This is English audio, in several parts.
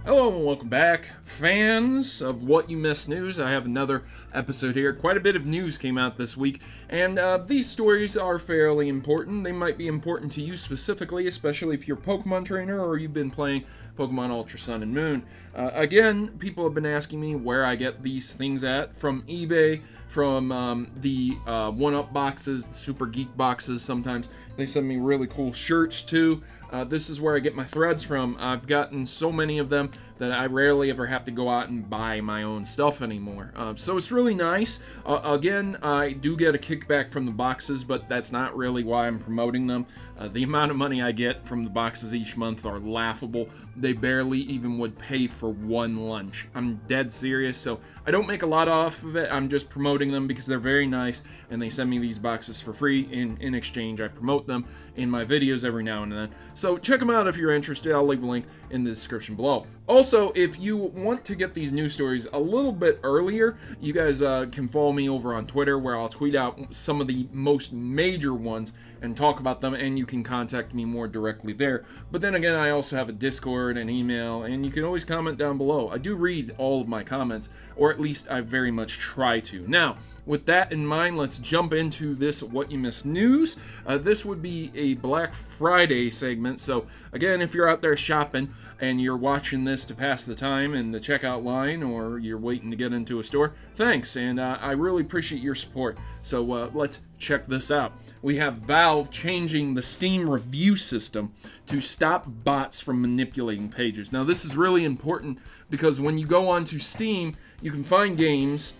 Hello and welcome back, fans of What You Missed News. I have another episode here. Quite a bit of news came out this week, and these stories are fairly important. They might be important to you specifically, especially if you're a Pokemon trainer or you've been playing Pokemon Ultra Sun and Moon. Again, people have been asking me where I get these things at, from eBay, from the 1UP boxes, the Super Geek boxes sometimes. They send me really cool shirts too. This is where I get my threads from. I've gotten so many of them that I rarely ever have to go out and buy my own stuff anymore. So it's really nice. Again, I do get a kickback from the boxes, but that's not really why I'm promoting them. The amount of money I get from the boxes each month are laughable. They barely even would pay for one lunch. I'm dead serious, so I don't make a lot off of it. I'm just promoting them because they're very nice, and they send me these boxes for free. In exchange, I promote them in my videos every now and then. So check them out if you're interested. I'll leave a link in the description below. Also, if you want to get these news stories a little bit earlier, you guys can follow me over on Twitter, where I'll tweet out some of the most major ones and talk about them, and you can contact me more directly there. But then again, I also have a Discord and email, and you can always comment down below. I do read all of my comments, or at least I very much try to. Now, with that in mind, let's jump into this What You Missed News. This would be a Black Friday segment, so again, if you're out there shopping and you're watching this to pass the time in the checkout line, or you're waiting to get into a store, thanks, and I really appreciate your support. So let's check this out. We have Valve changing the Steam review system to stop bots from manipulating pages. Now, this is really important because when you go onto Steam, you can find games.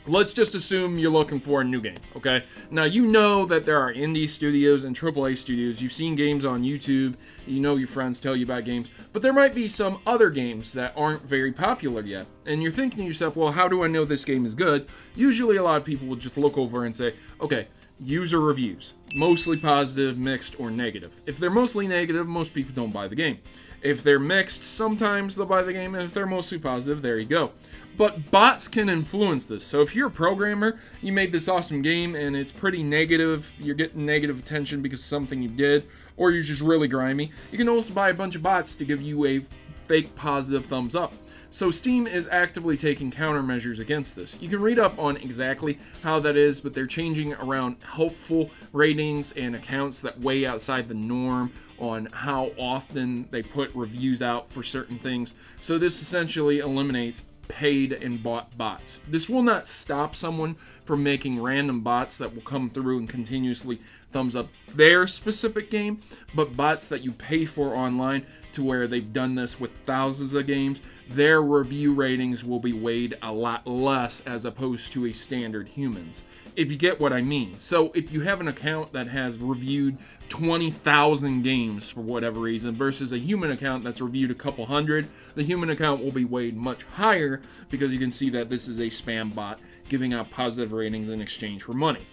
Let's just assume you're looking for a new game, okay? Now, you know that there are indie studios and AAA studios. You've seen games on YouTube. You know your friends tell you about games. But there might be some other games that aren't very popular yet. And you're thinking to yourself, well, how do I know this game is good? Usually, a lot of people will just look over and say, okay, user reviews. Mostly positive, mixed, or negative. If they're mostly negative, most people don't buy the game. If they're mixed, sometimes they'll buy the game. And if they're mostly positive, there you go. But bots can influence this. So if you're a programmer, you made this awesome game and it's pretty negative, you're getting negative attention because of something you did, or you're just really grimy, you can also buy a bunch of bots to give you a fake positive thumbs up. So Steam is actively taking countermeasures against this. You can read up on exactly how that is, but they're changing around helpful ratings and accounts that way outside the norm on how often they put reviews out for certain things. So this essentially eliminates paid and bought bots. This will not stop someone from making random bots that will come through and continuously thumbs up their specific game, but bots that you pay for online, to where they've done this with thousands of games, their review ratings will be weighed a lot less as opposed to a standard human's, if you get what I mean. So if you have an account that has reviewed 20,000 games for whatever reason versus a human account that's reviewed a couple hundred, the human account will be weighed much higher because you can see that this is a spam bot giving out positive ratings in exchange for money.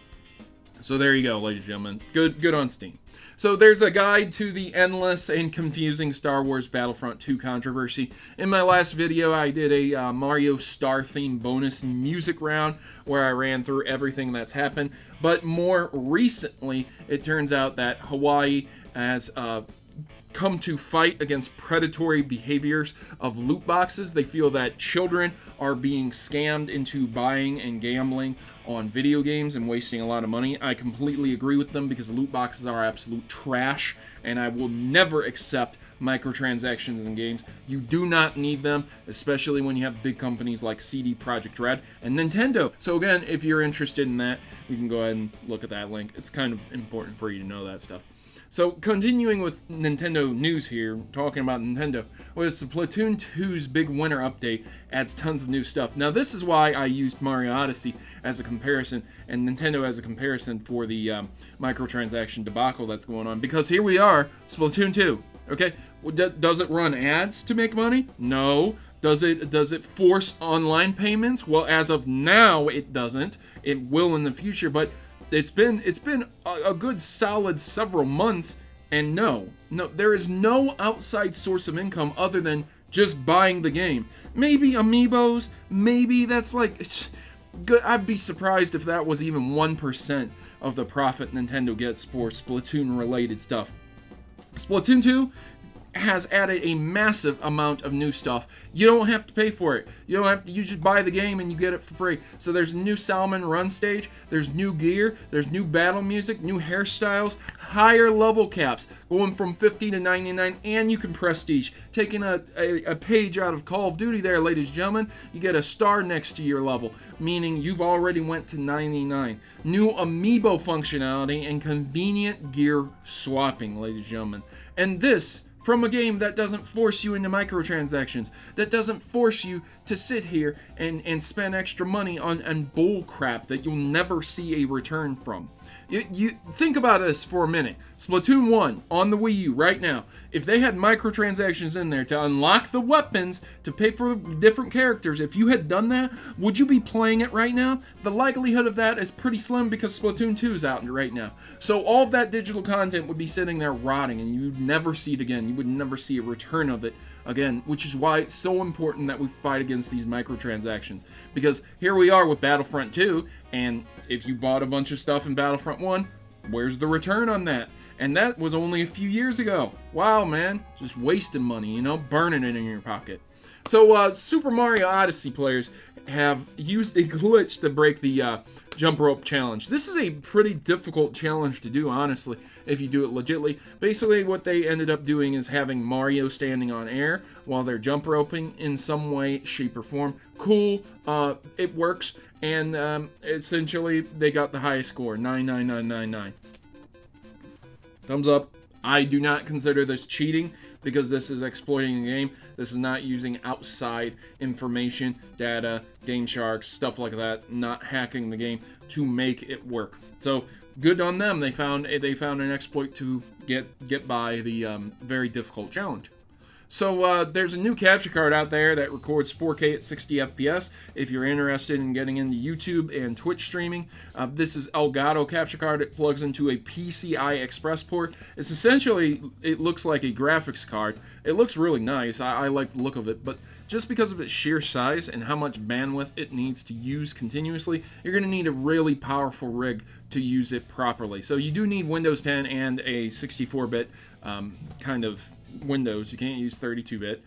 So there you go, ladies and gentlemen. Good on Steam. So there's a guide to the endless and confusing Star Wars Battlefront II controversy. In my last video, I did a Mario Star theme bonus music round where I ran through everything that's happened. But more recently, it turns out that Hawaii has come to fight against predatory behaviors of loot boxes. They feel that children are being scammed into buying and gambling on video games and wasting a lot of money. I completely agree with them because loot boxes are absolute trash, and I will never accept microtransactions in games. You do not need them, especially when you have big companies like CD Projekt Red and Nintendo. So again, if you're interested in that, you can go ahead and look at that link. It's kind of important for you to know that stuff. So, continuing with Nintendo news here, talking about Nintendo, well, it's the Splatoon 2's big winter update, adds tons of new stuff. Now, this is why I used Mario Odyssey as a comparison, and Nintendo as a comparison for the microtransaction debacle that's going on, because here we are, Splatoon 2, okay? Does it run ads to make money? No. Does it force online payments? Well, as of now, it doesn't. It will in the future, but it's been a good solid several months, and no, there is no outside source of income other than just buying the game. Maybe amiibos, maybe that's like, good. I'd be surprised if that was even 1% of the profit Nintendo gets for Splatoon related stuff. Splatoon 2 has added a massive amount of new stuff. You don't have to pay for it. You don't have to, you just buy the game and you get it for free. So there's a new Salmon Run stage, there's new gear, there's new battle music, new hairstyles, higher level caps, going from 50 to 99, and you can prestige. Taking a page out of Call of Duty there, ladies and gentlemen, you get a star next to your level, meaning you've already went to 99. New amiibo functionality and convenient gear swapping, ladies and gentlemen. And this from a game that doesn't force you into microtransactions, that doesn't force you to sit here and spend extra money on bull crap that you'll never see a return from. You think about this for a minute. Splatoon 1 on the Wii U right now, if they had microtransactions in there to unlock the weapons, to pay for different characters, if you had done that, would you be playing it right now? The likelihood of that is pretty slim because Splatoon 2 is out right now. So all of that digital content would be sitting there rotting and you'd never see it again. You would never see a return of it again, which is why it's so important that we fight against these microtransactions. Because here we are with Battlefront 2, and if you bought a bunch of stuff in Battlefront 1, where's the return on that? And that was only a few years ago. Wow, man. Just wasting money, you know, burning it in your pocket. So, Super Mario Odyssey players have used a glitch to break the jump rope challenge. This is a pretty difficult challenge to do, honestly, if you do it legitly. Basically, what they ended up doing is having Mario standing on air while they're jump roping in some way, shape, or form. Cool, it works, and essentially, they got the highest score, 99999. Thumbs up. I do not consider this cheating because this is exploiting the game. This is not using outside information, data, game sharks, stuff like that, not hacking the game to make it work. So good on them. They found an exploit to get by the very difficult challenge. So there's a new capture card out there that records 4K at 60 FPS if you're interested in getting into YouTube and Twitch streaming. This is Elgato capture card. It plugs into a PCI Express port. It's essentially, it looks like a graphics card. It looks really nice. I like the look of it, but just because of its sheer size and how much bandwidth it needs to use continuously, you're going to need a really powerful rig to use it properly. So you do need Windows 10 and a 64-bit kind of Windows. You can't use 32-bit.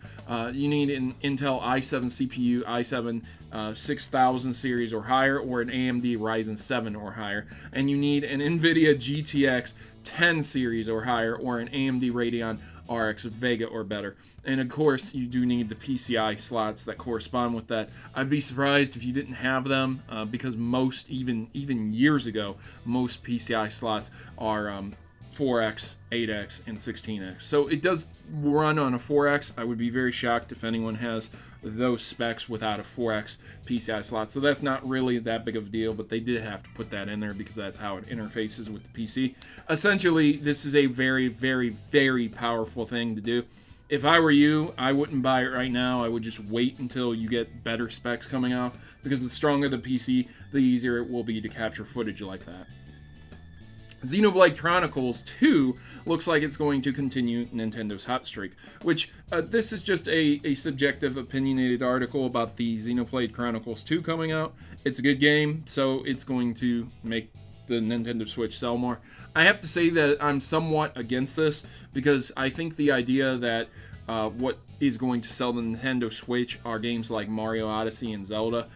You need an Intel i7 CPU, i7 6000 series or higher, or an AMD Ryzen 7 or higher. And you need an NVIDIA GTX 10 series or higher, or an AMD Radeon RX Vega or better. And of course, you do need the PCI slots that correspond with that. I'd be surprised if you didn't have them, because most, even years ago, most PCI slots are 4X, 8X, and 16X. So it does run on a 4X. I would be very shocked if anyone has those specs without a 4X PCI slot. So that's not really that big of a deal, but they did have to put that in there because that's how it interfaces with the PC. Essentially, this is a very, very, very powerful thing to do. If I were you, I wouldn't buy it right now. I would just wait until you get better specs coming out, because the stronger the PC, the easier it will be to capture footage like that. Xenoblade Chronicles 2 looks like it's going to continue Nintendo's hot streak, which this is just a subjective, opinionated article about the Xenoblade Chronicles 2 coming out. It's a good game, so it's going to make the Nintendo Switch sell more. I have to say that I'm somewhat against this, because I think the idea that what is going to sell the Nintendo Switch are games like Mario Odyssey and Zelda,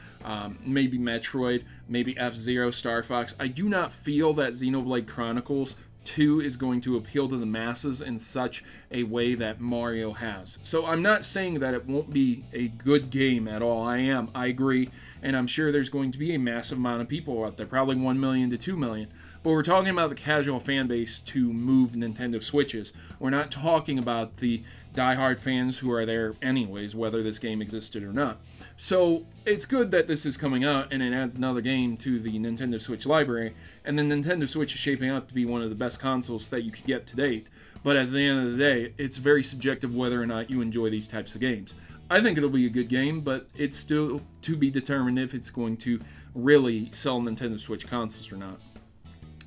maybe Metroid, maybe F-Zero, Star Fox. I do not feel that Xenoblade Chronicles 2 is going to appeal to the masses in such a way that Mario has. So I'm not saying that it won't be a good game at all. I agree, and I'm sure there's going to be a massive amount of people out there, probably 1 million to 2 million. But we're talking about the casual fan base to move Nintendo Switches. We're not talking about the diehard fans who are there anyways, whether this game existed or not. So it's good that this is coming out, and it adds another game to the Nintendo Switch library, and the Nintendo Switch is shaping up to be one of the best consoles that you can get to date. But at the end of the day, it's very subjective whether or not you enjoy these types of games. I think it'll be a good game, but it's still to be determined if it's going to really sell Nintendo Switch consoles or not.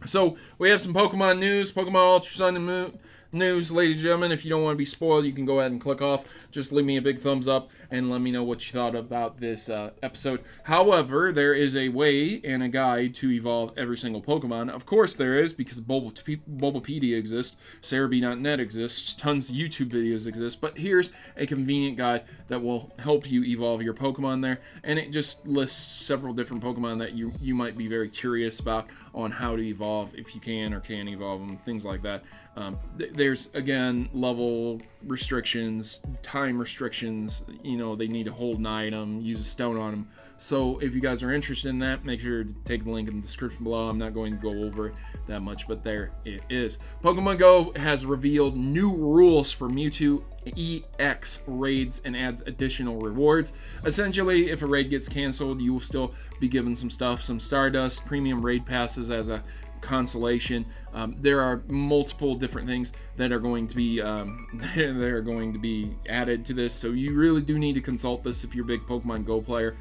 So we have some Pokemon news. Pokemon Ultra Sun and Moon news, ladies and gentlemen. If you don't want to be spoiled, you can go ahead and click off. Just leave me a big thumbs up and let me know what you thought about this episode. However, there is a way and a guide to evolve every single Pokemon. Of course there is, because Bulbapedia exists, Cerebi.net exists, tons of YouTube videos exist, but here's a convenient guide that will help you evolve your Pokemon there, and it just lists several different Pokemon that you might be very curious about on how to evolve, if you can or can't evolve them, things like that. There's, again, level restrictions, time restrictions. You know, they need to hold an item, use a stone on them. So if you guys are interested in that, make sure to take the link in the description below. I'm not going to go over it that much, but there it is. Pokemon Go has revealed new rules for Mewtwo EX raids and adds additional rewards. Essentially, if a raid gets canceled, you will still be given some stuff, some Stardust, premium raid passes as a consolation. There are multiple different things that are going to be added to this, so you really do need to consult this if you're a big Pokemon Go player.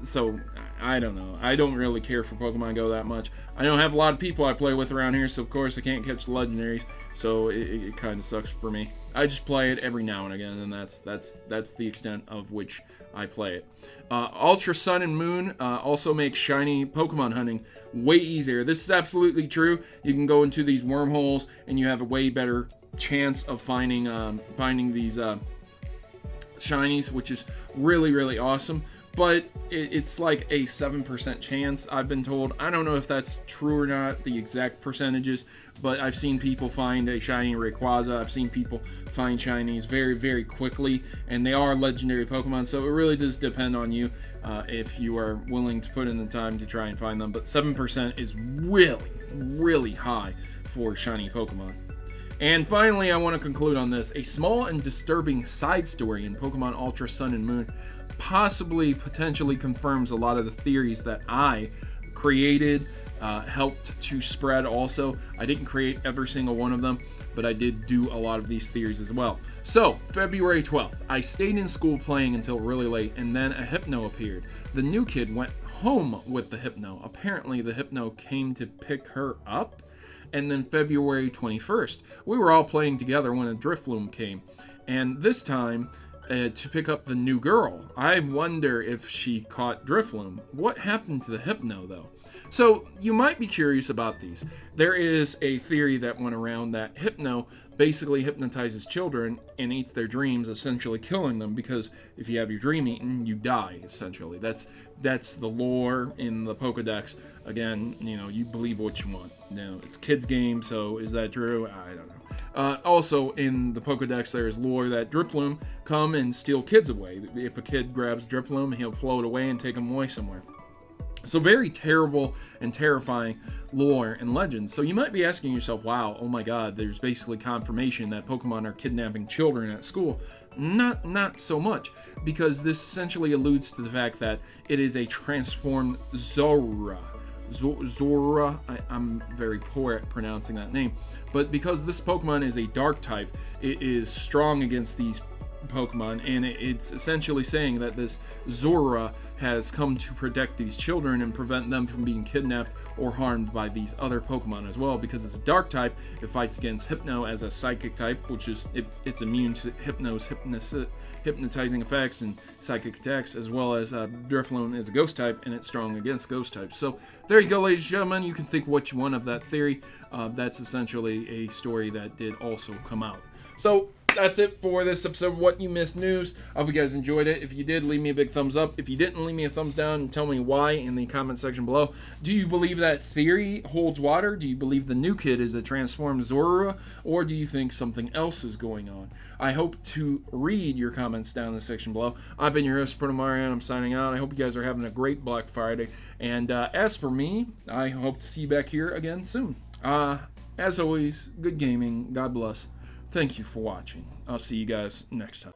So I don't know, I don't really care for Pokemon Go that much. I don't have a lot of people I play with around here, so of course I can't catch the legendaries, so it kind of sucks for me. I just play it every now and again, and that's the extent of which I play it. Ultra Sun and Moon also makes shiny Pokemon hunting way easier. This is absolutely true. You can go into these wormholes, and you have a way better chance of finding these shinies, which is really awesome. But it's like a 7% chance, I've been told. I don't know if that's true or not, the exact percentages, but I've seen people find a shiny Rayquaza. I've seen people find shinies very quickly, and they are legendary Pokemon, so it really does depend on you if you are willing to put in the time to try and find them. But 7% is really high for shiny Pokemon. And finally, I want to conclude on this. A small and disturbing side story in Pokemon Ultra Sun and Moon potentially confirms a lot of the theories that I created, helped to spread also. I didn't create every single one of them, but I did do a lot of these theories as well. So, February 12th, I stayed in school playing until really late, and then a Hypno appeared. The new kid went home with the Hypno. Apparently, the Hypno came to pick her up. And then February 21st, we were all playing together when a Drifloon came. And this time, to pick up the new girl. I wonder if she caught Drifloon. What happened to the Hypno, though? So, you might be curious about these. There is a theory that went around that Hypno basically hypnotizes children and eats their dreams, essentially killing them, because if you have your dream eaten, you die, essentially. That's the lore in the Pokedex. Again, you know, you believe what you want. You know, it's a kid's game, so is that true? I don't know. Also, in the Pokedex, there is lore that Drifloon come and steal kids away. If a kid grabs Drifloon, he'll float away and take them away somewhere. So very terrible and terrifying lore and legends. So you might be asking yourself, wow, oh my god, there's basically confirmation that Pokemon are kidnapping children at school. Not so much, because this essentially alludes to the fact that it is a transformed Zorua. Zorua, I'm very poor at pronouncing that name, but because this Pokemon is a dark type, it is strong against these Pokemon, and it's essentially saying that this Zorua has come to protect these children and prevent them from being kidnapped or harmed by these other Pokemon as well. Because it's a dark type, it fights against Hypno as a psychic type, which is it's immune to Hypno's hypnotizing effects and psychic attacks, as well as Drifloon is a ghost type, and it's strong against ghost types. So there you go, ladies and gentlemen. You can think what you want of that theory. That's essentially a story that did also come out. So that's it for this episode of What You Missed News. I hope you guys enjoyed it. If you did, leave me a big thumbs up. If you didn't, leave me a thumbs down and tell me why in the comment section below. Do you believe that theory holds water? Do you believe the new kid is a transformed Zorua? Or do you think something else is going on? I hope to read your comments down in the section below. I've been your host, Protomario, and I'm signing out. I hope you guys are having a great Black Friday. And as for me, I hope to see you back here again soon. As always, good gaming. God bless. Thank you for watching. I'll see you guys next time.